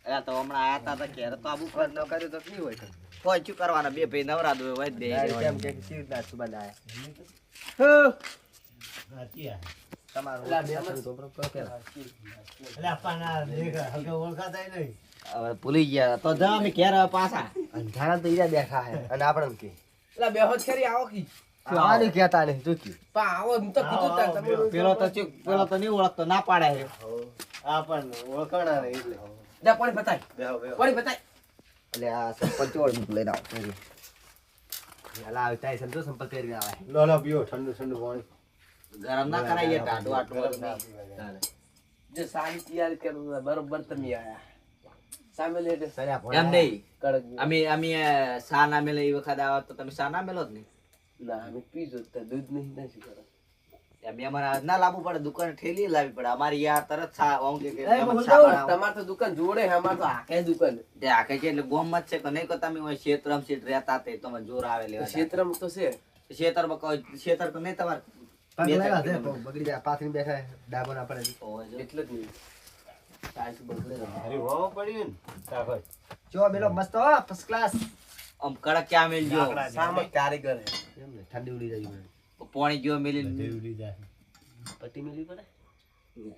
અરે તો હમણાં આયા તા તો ઘેર તો આબુ ફોન ન કર્યો તો નહીં હોય તો કોઈ શું કરવાના બે ભાઈ નવરા દો હોય બે કેમ કે સી રીતના સુબંધ આયા તમારું હવે ભૂલી ગયા તો જા અમે ઘેર આવે પાછા અંધારા તો ઈરા બેઠા હે અને આપણે કે એટલે બેહો જ કરી આવો કી આની કહેતા નહીં ચૂકી પણ આવો એમ તો કીધું તાર તમે પેલો તો નહીં ઓળખતો ના પાડે છે. આ પણ ઓળખાણા નહીં એટલે જા પાણી બતાય બેહો બેહો પાણી બતાય એટલે આ સંપલ ચોળ લઈને આવો હાલા આવતા હે સંતો સંપલ પહેરી આવે લો લો પીઓ ઠંડુ ઠંડુ પાણી ગરમ ના કરાઈએ ટાટું આટલું જે સારી તૈયારી કરું બરોબર તમે આયા સામે લેટે સર્યા એમ નહીં કડક અમે સા ના મેલે એ વખત આવો તો તમે સા ના મેલો જ નહીં ના અમે પીજો તો દૂધ નહીં નથી કરો અમે અમારે ના લાવવું પડે દુકાને ઠેલી લાવવી પડે અમારી યાર તરત સા ઓમ કે તમાર તો દુકાન જોડે હે અમાર તો આકે દુકાન તે આખે છે એટલે ગોમ જ છે કે નહીં કે તમે હોય ક્ષેત્રમ સીટ રહેતા તે તમે જોર આવે લેવા ક્ષેત્રમ તો છે ક્ષેત્રમાં કોઈ ક્ષેત્ર તો નહીં તમારે બગડી જાય પાથરી બેઠા ડાબો ના પડે એટલે જ નહીં ટાઈસ બગડે અરે વાવ પડ્યું ને જો બેલો મસ્ત હો ફર્સ્ટ ક્લાસ આમ કડક ક્યાં મેલજો સામે કારીગર હે એમ ને ઠંડી ઉડી જાય પાણી જો મેલી પટ્ટી મેલી પડે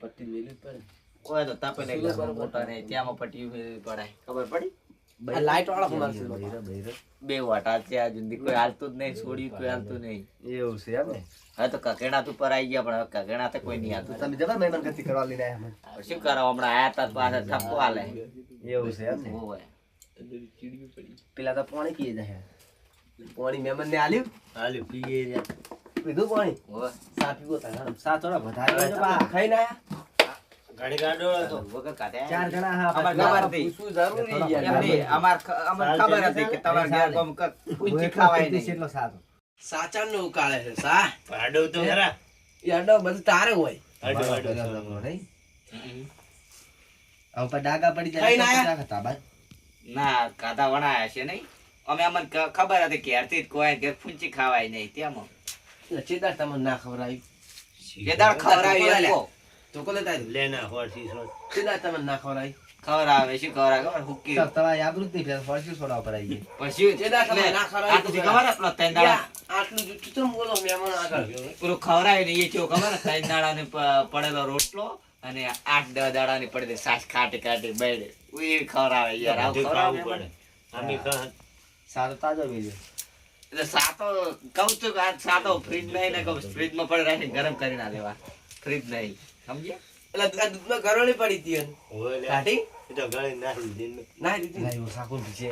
પટ્ટી મેલી પડે કોઈ તો તાપે નહીં મોટા ને ત્યાંમાં પટ્ટી મેલવી પડે ખબર પડી આ લાઈટ વાળા માર છે બે વાટા છે આ જિંદગી કોઈ હાલતું જ નહીં છોડ્યું કોઈ હાલતું નહીં એવું છે એમ ને હવે તો કકેણા ઉપર આવી ગયા પણ હવે કકેણા તો કોઈ નહીં હાલતું તમે જબર મહેમાન ગતિ કરવા લઈને આયા હવે શું કરો હમણાં આયા તા પાછા ઠપકો હાલે એવું છે એમ ને હોય ચીડવી પડી પેલા તો પાણી પીએ જાય પાણી મહેમાન ને આલ્યું પીએ પીધું પાણી હોય સા પીવો તા સાત થોડા વધારે ખાઈને આયા વગર કાઢ્યા. ચાર જણા હા અમાર પછી ખબર હતી. પૂછવું જરૂરી એમ યાર નહીં, અમાર ખબર હતી કે તમારે ઘેર કોમ પૂંછી ખાવાય નહીં. કેટલો સાતો સાચા નો ઉકાળે છે સા એ અડો બધું તારે હોય નહીં આમ પર ડાગા પડી જાય ખાઈને તો આયા? ક્યાં હતા બાદ ના કાઢા વણાયા છે નહીં અમે અમને ખબર હતી કે ઘેરથી જ કોઈ ઘેર પૂંછી ખાવાય નહીં તેમાં ચેદાર તમને ના ખવડાવી કેદાર ખવડાવી એકો. તો કોલે તારી ચેદાર તમને ના ખવડાવી ખવડાવે શું ખવડાવે ખબર હુક્કી તો તમારી આબરૂ જ નહીં ફેર ફરશું છોડાવ પર આવી પછી કેદાર તમને ના ખવડાવી આટલું ખબર આપણો ત્રણ દાડા આટલું જુઠ્ઠું તો બોલો મહેમાન આગળ પૂરું ખવડાવે ને એ કેવું ખબર ત્રણ દાડાને પડેલો રોટલો અને 8-10 દાડાની પડે સાસ ખાટી ખાટી બેડે એ ખવડાવે યાર આવું ખવડાવે મહેમાન. સાતો તાજો મેલ્યો એટલે સાતો કહું છું કે આ સાતો ફ્રીજ નહીં ને કહું ફ્રીજમાં પડે રાખીને ગરમ કરી ના લેવા ફ્રીજ નહીં સમજ્યા એટલે આ દૂધમાં ગરોળી પડી હતી એને. કાઢી ના દીધી લાવ્યો સાકુન છે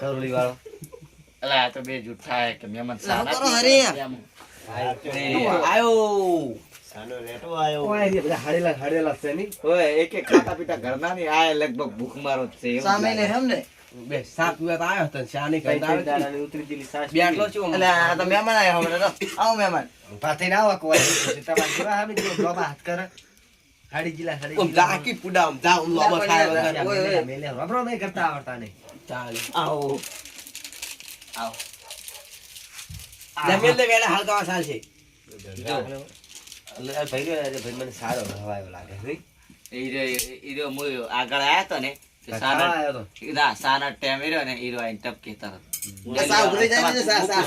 કરોલી વાળો એટલે આ તો બે જૂઠા હે કે મહેમાન સાના કરો હરે. આયો ઓય રે બધા હાડેલા છે ની હોય એક એક ખાતા પીતા ઘરના ની આ લગભગ ભૂખ મારો જ છે એવું છે. બે સાત પીવા તો આવ્યો હતો શાની કઈ કઈ આવે દાડાની ઉતરી દીલી સાસ બેઠલો છું એટલે આ તો મહેમાન આયા હમણાં તો આવો મહેમાન પાથે ના આવા કોઈ તમારે કેવા હામી જો બાબા હાથ કરે હાડી જીલા ઓમ જાકી પુડા ઓમ જા ઓમ લોમો ખાય વગર મેલે રબરો મે કરતા આવડતા નહીં ચાલે આવો આવો જમીન લે વેલા હલકા સાલ છે એટલે ભાઈ મને સારો હવાયો લાગે છે ઈરો મુયો આગળ આયા તો ને તો સાના આવ્યો તો ના સાના ટેમ ઈરો ને ઈરો આઈને ટપકે તરત સા ઉભરી જાય ને સા સા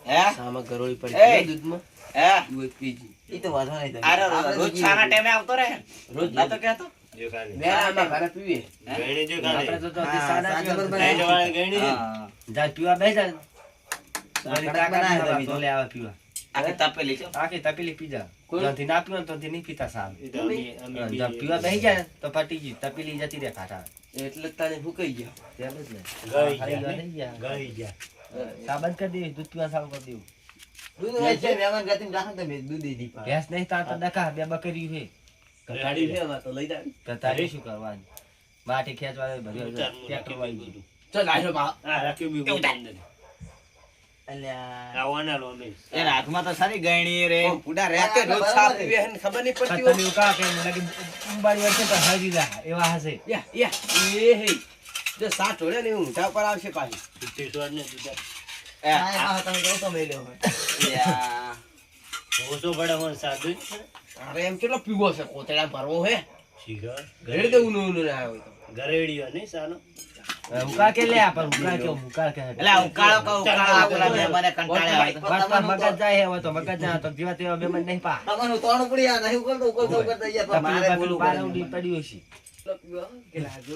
હે સામાં ગરોળી એ. પડી છે દૂધમાં હે દૂધ પીજી ઈ તો વાંધો નહીં આરો રોજ સાના ટેમે આવતો રહે રોજ ના તો કહેતો વેલામાં ઘરે પીવે આપણે તો સાના હા જા પીવા બેસ જા વળી તાકાત તો લે આવે પીવા આખી તપેલી છે આખી તપેલી પીજા ત્યાંથી ના પીવા તો નહીં પીતા સાલ જા પીવા બેસી જાય ને તો પટી ગઈ તપેલી જતી રે કાઢા એટલે તને ફૂકાઈ ગયા તેમ જ ને ગઈ ગયા સાબત કરી દેવી દૂધ પીવા સારું કરી દેવું દૂધ હોય છે મહેમાન ગતિમ રાખો તમે દૂધ દી પા ભેંસ નહીં તાર તો ડકા બે બકરી છે ગાડી છે એમાં તો લઈ જાય તો તારે શું કરવાનું માટી ખેંચવા ભર્યો ટ્રેક્ટર વાળી ગયું ચલ આજો બા એના હાથમાં તો સારી ગયણી રે ઓમ પુડા રેકે રોજ સાફ પીવે હે ખબર નહીં પડતી તમે ઉકા કે લગી ઉંબાડી વચ્ચે તો હાજી જા એવા હશે યા એ હે જો સા ટોળે ને ઊંધા પર આવશે પાછી અરે એમ કેટલો પીવો છે કોતેડા ભરવો હે રેડ દે ઉનો ઉનો ના હોય તો ગરેડીઓ નહીં સાનો ઉકા કે લે પણ ઉકા કે ઉકા કે એટલે ઉકાળો કો ઉકાળો આપલા મને કંટાળે હોય તો બસ મગજ જાય હવે તો મગજ જાય તો જીવા તેવા મેમન નહીં પા તમારું તોણ પડી આ નહીં ઉકળતો યાર મારે બોલવું પાડે ઉડી પડ્યું છે કે લાજો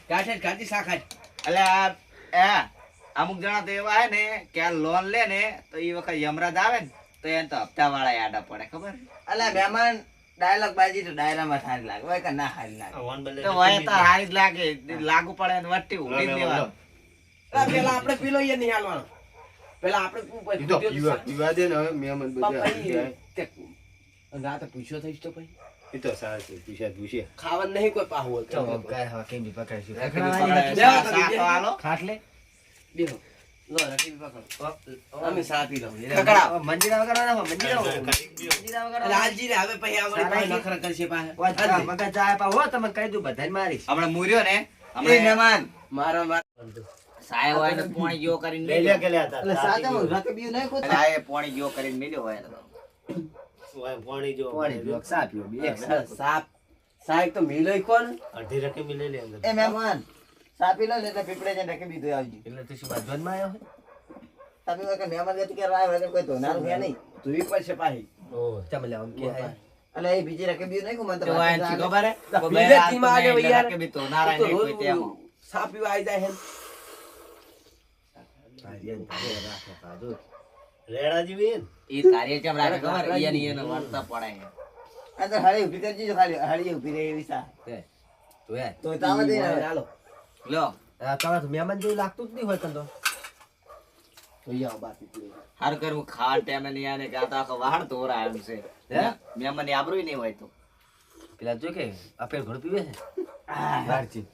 કાઠે કાઠી સાખાટ એટલે આ અમુક જણા તો એવા હે ને કે આ લોન લે ને તો એ વખત યમરાજ આવે ને તો એને તો હપ્તા વાળા આડા પડે ખબર અલા મહેમાન ડાયલોગ બાજી તો ડાયરામાં સારી લાગે હોય કે ના સારી લાગે તો હોય તો હારી જ લાગે લાગુ પડે ને વટ્ટી ઉડી જ દેવાનું પેલા આપણે પીલો ય નહીં હાલવાનો પેલા આપણે પીવા દે ને હવે મેમન રાતે પૂછ્યો થઈશ તો ભાઈ એ તો સાચું પૂછે ખાવાનું નહીં કોઈ પાહુ હોય તો ગાય હવે કેમ બી પકડશું ખાટ લે બેહો લો રટી પકડો અમે સા પી લો મંજીરા વગર મંજીરા રાજજી રે હવે પછી આવડી પાસે નખરા કરશે પાસે મગજ જાય પા હો તમે કહી દઉં બધાને મારીશ હમણાં મૂર્યો ને એ મહેમાન મારો સાયો હોય ને પોણી જેવો કરીને લે મેલ્યો કે લે હતા એટલે સાચા રકબીયું નહીં ખોતા સાયે પોણી જેવો કરીને મેલ્યો હોય ને તો. પાણી જો પાણી પીવો સા પીવો બી એક સાપ સાહેબ તો મિલોય કોણ અડધી રકમ લે લે અંદર એ મહેમાન સાપી લો ને એટલે પીપળે જઈને રકબી ધોઈ આવજો એટલે તું શું બાજવામાં આવ્યો સાપી હોય કે મહેમાન ગતિ કરવા આવ્યો વગર કોઈ ધોનારું છે નહીં તુઈ પડશે પાહી હોય ચમ લે આમ કે હે એટલે એ બીજી રકબીયું નહીં ખોમન તો તો હોય ને ખબર હે? તો બે બીજે રાત ટીમાં તો આવે મેં યાર. કે બી તો નારાય નહીં કોઈ તેમાં. સાપ પીવા આવી જાય હે રેડા જેવી ને ઈ તારી કેમ રાખે ખબર? ઈયાને ઈયાને વળતા પડે છે. આ તો હળી ઊભી કરજી જો ખાલી હળી ઊભી રહે એવી સા તો યાર તો તાવ દે ને હાલો લ્યો તમારે તો મહેમાન જેવું લાગતું જ નહીં હોય તને તો તુઈ આવ બાકી તુઈ હારું કર્યું ખાવા ટાઈમે નહીં આને કે આ તો આખો વાહણ તોરા આવ્યું છે હે? મહેમાનની આબરૂ નહીં હોય તો પેલા જો કે આપેલ ઘણું પીવે છે વારચી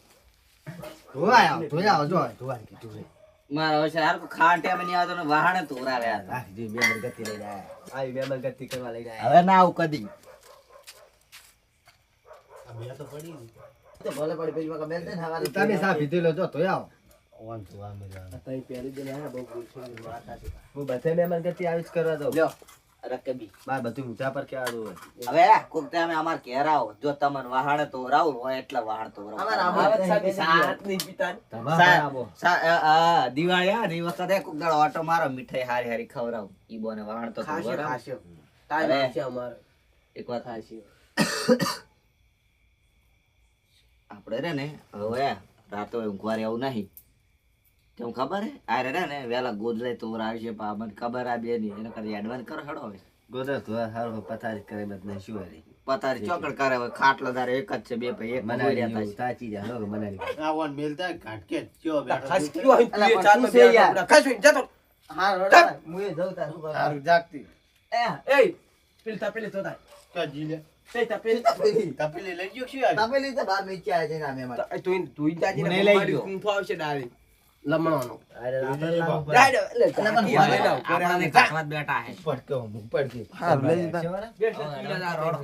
ધોવાય આવ ધોયા આવ જો ધોવાય કીધું રે મારા હવે હારું કે ખાવા ટાઈમે નહીં આવતો ને વાહણે તોરા રહ્યા હતા. આ જે મેમન ગતિ લઈને આયા આવી મેમન ગતિ કરવા લઈને આયા હવે ના આવું કદી આ બે તો પડી ને તો ભલે પડી પેલી વખત બેલ દે ને હવારે તમે સા પીધેલો જો ધોયા આવ ઓન તો આ મજા તઈ પહેરી દે ને બહુ ભૂલ છે વાત સાચી હું બધે મહેમાન ગતિ આવી જ કરવા દઉં લ્યો રકબી બાર બધું ઊંચા પર કે આડું હોય હવે કોક ટાઈમે અમાર ઘેર આવો જો તમને વાહણે તોરાવું હોય એટલે વાહણ અમાર તોરાવું આમાં આવત સાચી સાત નહીં પીતા તમારા આવો દિવાળી આ ને ઈ વખતે કોક દાડો ઓટો મારો મીઠાઈ હારી હારી ખવડાવું ઈ બોને વાહણ તો ખાશે તોરાવું. ખાશે ટાઈમ અરે. છે અમારો એક વાત ખાશે આપણે રે ને હવે રાતે ઊંઘવા રહેવું નહીં કેમ ખબર હે આ રે ને વેલા ગોદરે તોર આવશે પા મને ખબર આ બે ની એને કરી એડવાન્સ કરો હડો હવે ગોદર ધોયા હારું પથારી કરે મત નહીં શું હરી પતારી ચોકડ કરે હવે ખાટલો દારે એક જ છે બે ભાઈ એક મનાલી રહેતા જેવું તાચી જાય હલો મનાલી આ ઓન મેલતા ઘાટકે ચો બેઠો ખાસ કયો અહીં અલા, તુએ પણ ચાર શું માં છે બે યાર? ખાસ જતો હા રોડા મુએ જઉં તાર શું કરવા હારું જાગતી એ એ પેલી તપેલી તો થાય કાજી લે તે તપેલી તપેલી તપેલી લઈ ગયો શું યાર તપેલી તો બાર મેચી આવે છે ને આ મહેમાન તુઈ તુઈ જાજી હું ને નહીં લઈ મારી ગયો. કુંફો આવશે ડાળી લમણવાનો અરે આપણે લાવું પડે. રાઈડ એટલે અલા, પણ ઈ હાલે ના, ઉપર આપણાને આને કાચમાં જ બેઠા હે પડકે હું પડકે હા, લઈ લીધા. બેઠ ઈ ના રોડ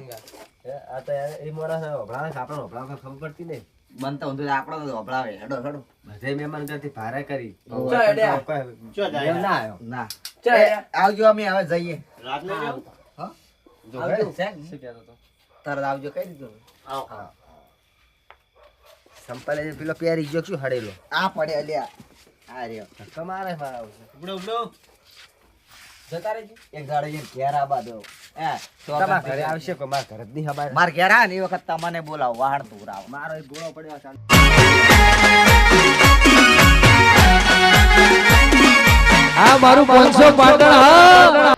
આ તો યાર એ મોડા હોભળાવે છે, આપણને હોભળાવે ખબર પડતી નહીં બનતા ઊંધું તો આપણો તો હોભળાવે હેડો હેડો બધે મહેમાન કરતી ભારે કરી ચો હેડ્યા. ચો જાય ના આવ્યો ના ચાલ એ, આવજો અમે હવે જઈએ રાત ને જાવ જો આવજો. હે? શું કહેતો તો તરત આવજો કઈ દીધું આવ સંપાલે જે પેલો પહેરી ગયો શું હડેલો આ પડે અલ્યા આ રહ્યો ધક્કા મારે મારા આવશે ઉબડો ઉબડો જતા રહેજો એક દાડો જઈને ઘેર આબા દો હે તો તમારા ઘરે આવશે કોઈ મારા ઘરે જ નહીં હબારે માર ઘેર આ ને એ વખત તમને બોલાવો વાહણ તોરાવો મારો એક ગોળો પડ્યો છે. આ મારું 500 પાટણ હા